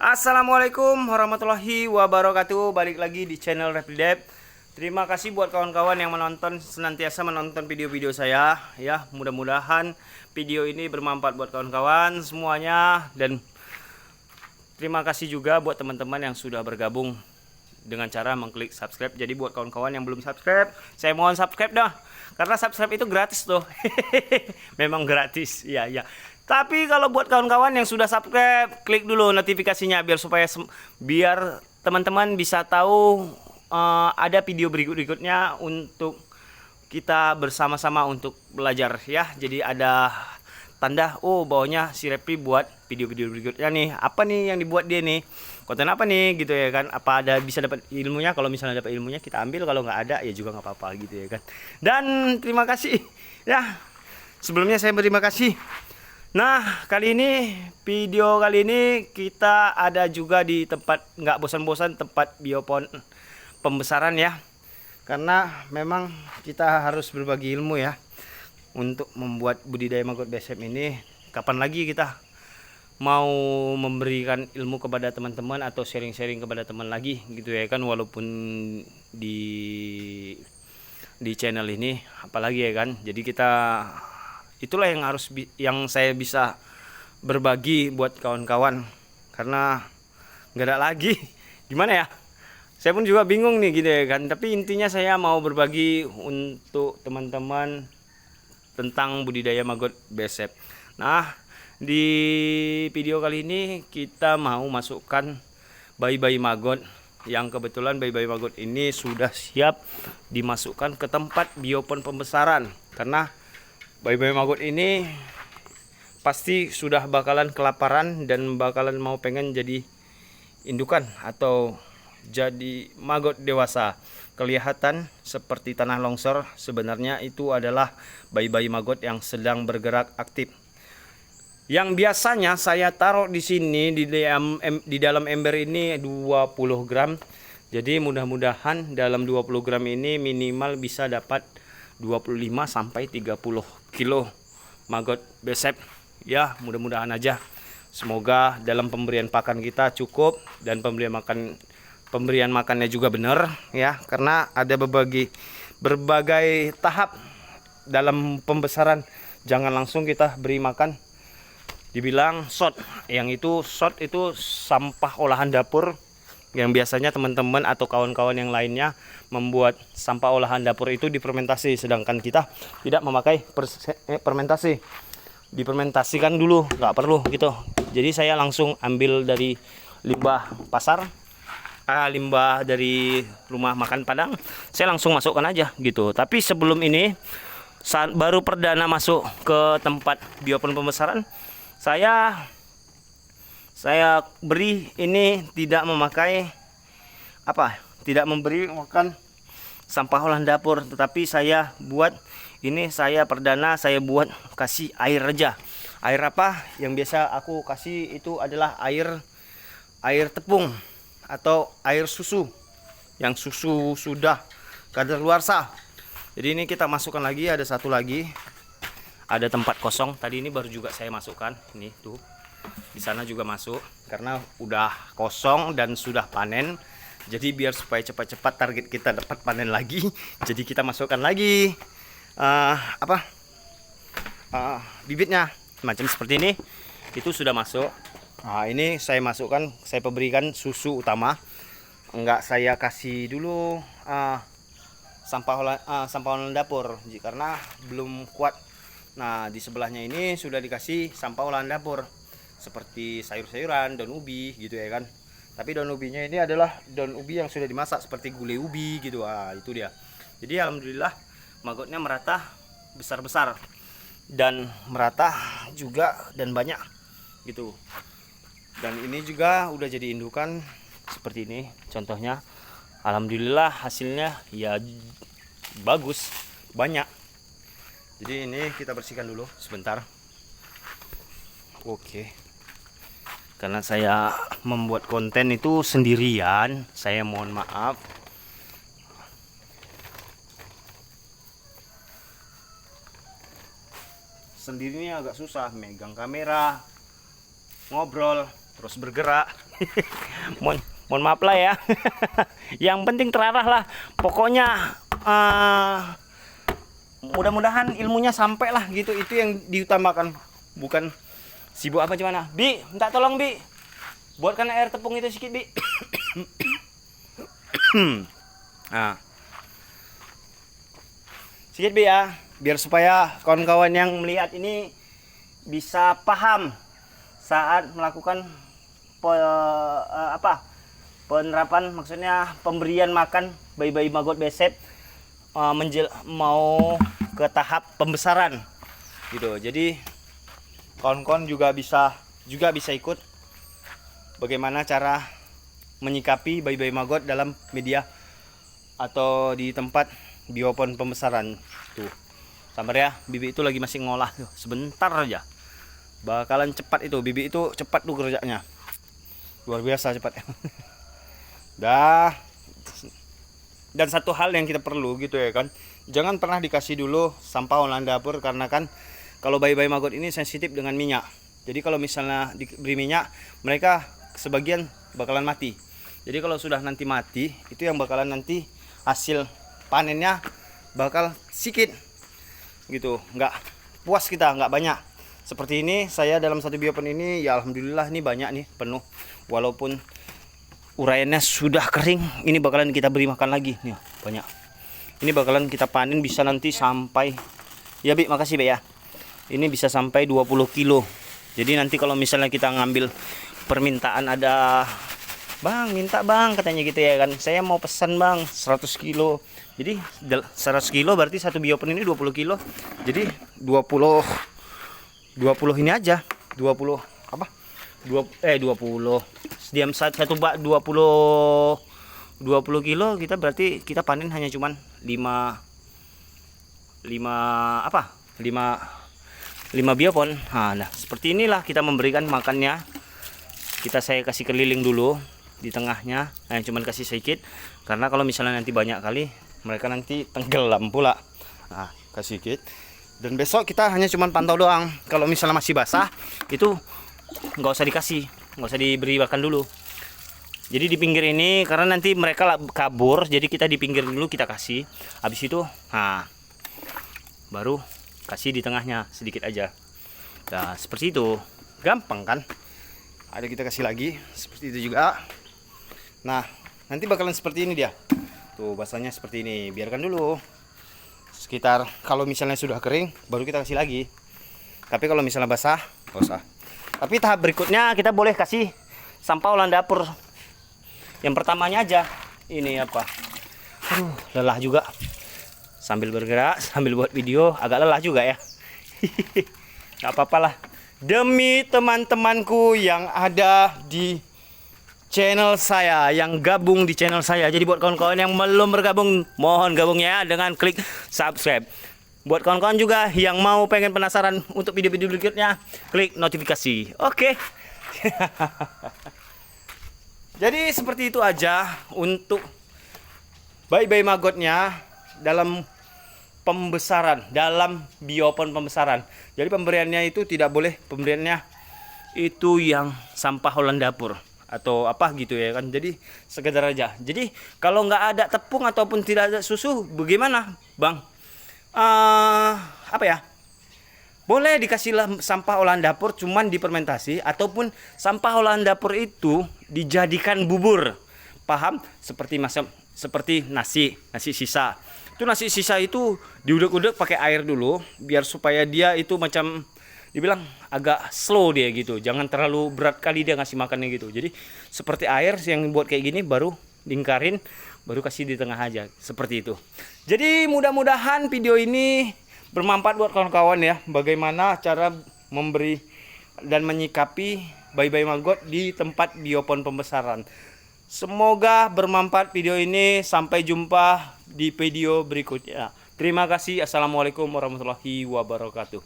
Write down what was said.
Assalamualaikum warahmatullahi wabarakatuh. Balik lagi di channel Replidev. Terima kasih buat kawan-kawan yang senantiasa menonton video-video saya ya. Mudah-mudahan video ini bermanfaat buat kawan-kawan semuanya. Dan terima kasih juga buat teman-teman yang sudah bergabung dengan cara mengklik subscribe. Jadi buat kawan-kawan yang belum subscribe, saya mohon subscribe dah. Karena subscribe itu gratis tuh. Memang gratis. Iya, iya. Tapi kalau buat kawan-kawan yang sudah subscribe, klik dulu notifikasinya biar teman-teman bisa tahu ada video berikutnya untuk kita bersama-sama untuk belajar ya. Jadi ada tanda bawahnya si Repli buat video-video berikutnya nih. Apa nih yang dibuat dia nih? Konten apa nih gitu ya kan? Apa ada bisa dapat ilmunya? Kalau misalnya dapat ilmunya kita ambil, kalau nggak ada ya juga nggak apa-apa gitu ya kan. Dan terima kasih ya. Sebelumnya saya berterima kasih. Nah, video kali ini kita ada juga di tempat nggak bosan-bosan, tempat biopon pembesaran ya. Karena memang kita harus berbagi ilmu ya untuk membuat budidaya maggot BSF ini. Kapan lagi kita mau memberikan ilmu kepada teman-teman atau sharing-sharing kepada teman lagi gitu ya kan, walaupun di channel ini apalagi ya kan. Jadi itulah yang saya bisa berbagi buat kawan-kawan, karena nggak ada lagi. Gimana ya, saya pun juga bingung nih gitu ya kan. Tapi intinya saya mau berbagi untuk teman-teman tentang budidaya maggot BSF. Nah, di video kali ini kita mau masukkan bayi-bayi maggot yang kebetulan bayi-bayi maggot ini sudah siap dimasukkan ke tempat biopon pembesaran. Karena bayi-bayi maggot ini pasti sudah bakalan kelaparan dan bakalan mau pengen jadi indukan atau jadi maggot dewasa. Kelihatan seperti tanah longsor, sebenarnya itu adalah bayi-bayi maggot yang sedang bergerak aktif. Yang biasanya saya taruh di sini di dalam ember ini 20 gram. Jadi mudah-mudahan dalam 20 gram ini minimal bisa dapat 25 sampai 30 kilo maggot BSF ya. Mudah-mudahan aja, semoga dalam pemberian pakan kita cukup dan pemberian makannya juga benar ya, karena ada berbagai tahap dalam pembesaran. Jangan langsung kita beri makan dibilang shot. Yang shot itu sampah olahan dapur, yang biasanya teman-teman atau kawan-kawan yang lainnya membuat sampah olahan dapur itu difermentasi, sedangkan kita tidak memakai fermentasi. Difermentasikan dulu, nggak perlu gitu. Jadi saya langsung ambil dari limbah pasar, limbah dari rumah makan Padang, saya langsung masukkan aja gitu. Tapi sebelum ini, saat baru perdana masuk ke tempat biopon pembesaran, saya beri ini tidak memberi makan sampah olahan dapur, tetapi saya perdana kasih air aja. Air apa yang biasa aku kasih itu adalah air tepung atau air susu yang susu sudah kadaluarsa. Jadi ini kita masukkan lagi, ada satu lagi, ada tempat kosong. Tadi ini baru juga saya masukkan, ini tuh. Di sana juga masuk karena udah kosong dan sudah panen. Jadi biar supaya cepat-cepat target kita dapat panen lagi, jadi kita masukkan lagi bibitnya macam seperti ini. Itu sudah masuk. Nah, ini saya masukkan, saya berikan susu utama. Enggak saya kasih dulu sampah olahan dapur karena belum kuat. Nah, di sebelahnya ini sudah dikasih sampah olahan dapur seperti sayur-sayuran, daun ubi gitu ya kan. Tapi daun ubinya ini adalah daun ubi yang sudah dimasak seperti gulai ubi gitu. Itu dia. Jadi alhamdulillah maggotnya merata, besar-besar dan merata juga dan banyak gitu. Dan ini juga udah jadi indukan seperti ini contohnya. Alhamdulillah hasilnya ya bagus, banyak. Jadi ini kita bersihkan dulu sebentar. Oke. Karena saya membuat konten itu sendirian, saya mohon maaf. Sendirinya agak susah, megang kamera, ngobrol terus bergerak. Mohon maaf lah ya. Yang penting terarah lah. Pokoknya mudah-mudahan ilmunya sampai lah gitu. Itu yang diutamakan, bukan sibuk apa gimana. Bi, minta tolong Bi, buatkan air tepung itu sedikit Bi. Nah, sedikit Bi ya, biar supaya kawan-kawan yang melihat ini bisa paham saat melakukan penerapan, maksudnya pemberian makan bayi-bayi maggot besep mau ke tahap pembesaran gitu. Jadi kawan-kawan juga bisa ikut bagaimana cara menyikapi bayi-bayi maggot dalam media atau di tempat biopon pembesaran. Tuh, sabar ya, bibi itu lagi masih ngolah tuh. Sebentar aja bakalan cepat itu. Bibi itu cepat tuh kerjanya, luar biasa cepat. Dan satu hal yang kita perlu gitu ya kan, jangan pernah dikasih dulu sampah olahan dapur, karena kan kalau bayi-bayi maggot ini sensitif dengan minyak. Jadi kalau misalnya diberi minyak, mereka sebagian bakalan mati. Jadi kalau sudah nanti mati, itu yang bakalan nanti hasil panennya bakal sedikit gitu, nggak puas kita, nggak banyak. Seperti ini saya dalam satu biopon ini ya alhamdulillah ini banyak nih, penuh. Walaupun uraiannya sudah kering, ini bakalan kita beri makan lagi nih, banyak. Ini bakalan kita panen bisa nanti sampai, ya Bi, makasih Bi ya, ini bisa sampai 20 kilo. Jadi nanti kalau misalnya kita ngambil permintaan, ada Bang, minta Bang katanya gitu ya kan, saya mau pesan Bang 100 kilo. Jadi 100 kilo berarti satu biopon ini 20 kilo. Jadi 20 ini aja 20 apa 20 diam satu bak 20 kilo, kita berarti kita panen hanya cuman 5 biopon. Nah, seperti inilah kita memberikan makannya. Saya kasih keliling dulu di tengahnya, cuman kasih sedikit, karena kalau misalnya nanti banyak kali mereka nanti tenggelam pula. Nah, kasih sedikit. Dan besok kita hanya cuman pantau doang. Kalau misalnya masih basah, itu nggak usah dikasih, nggak usah diberi makan dulu. Jadi di pinggir ini, karena nanti mereka kabur, jadi kita di pinggir dulu kita kasih. Habis itu, nah baru kasih di tengahnya sedikit aja. Nah seperti itu, gampang kan? Ada kita kasih lagi seperti itu juga. Nah nanti bakalan seperti ini dia. Tuh basahnya seperti ini, biarkan dulu. Sekitar kalau misalnya sudah kering, baru kita kasih lagi. Tapi kalau misalnya basah, nggak usah. Tapi tahap berikutnya kita boleh kasih sampah olahan dapur. Yang pertamanya aja, ini apa? Lelah juga. Sambil bergerak, sambil buat video, agak lelah juga ya. Gak apa-apa lah. Demi teman-temanku yang ada di channel saya, yang gabung di channel saya. Jadi buat kawan-kawan yang belum bergabung, mohon gabungnya dengan klik subscribe. Buat kawan-kawan juga yang mau pengen penasaran untuk video-video berikutnya, klik notifikasi. Oke. Jadi seperti itu aja untuk bayi-bayi maggotnya dalam pembesaran, dalam biopon pembesaran. Jadi pemberiannya itu tidak boleh pemberiannya itu yang sampah olahan dapur atau apa gitu ya kan. Jadi sekedar aja. Jadi kalau nggak ada tepung ataupun tidak ada susu, bagaimana Bang? Apa ya? Boleh dikasih sampah olahan dapur cuman difermentasi, ataupun sampah olahan dapur itu dijadikan bubur. Paham? Seperti nasi sisa. Itu nasi sisa itu diudek-udek pakai air dulu biar supaya dia itu macam dibilang agak slow dia gitu. Jangan terlalu berat kali dia ngasih makannya gitu. Jadi seperti air yang buat kayak gini, baru lingkarin, baru kasih di tengah aja. Seperti itu. Jadi mudah-mudahan video ini bermanfaat buat kawan-kawan ya, bagaimana cara memberi dan menyikapi bayi-bayi maggot di tempat biopon pembesaran. Semoga bermanfaat video ini. Sampai jumpa di video berikutnya. Terima kasih. Assalamualaikum warahmatullahi wabarakatuh.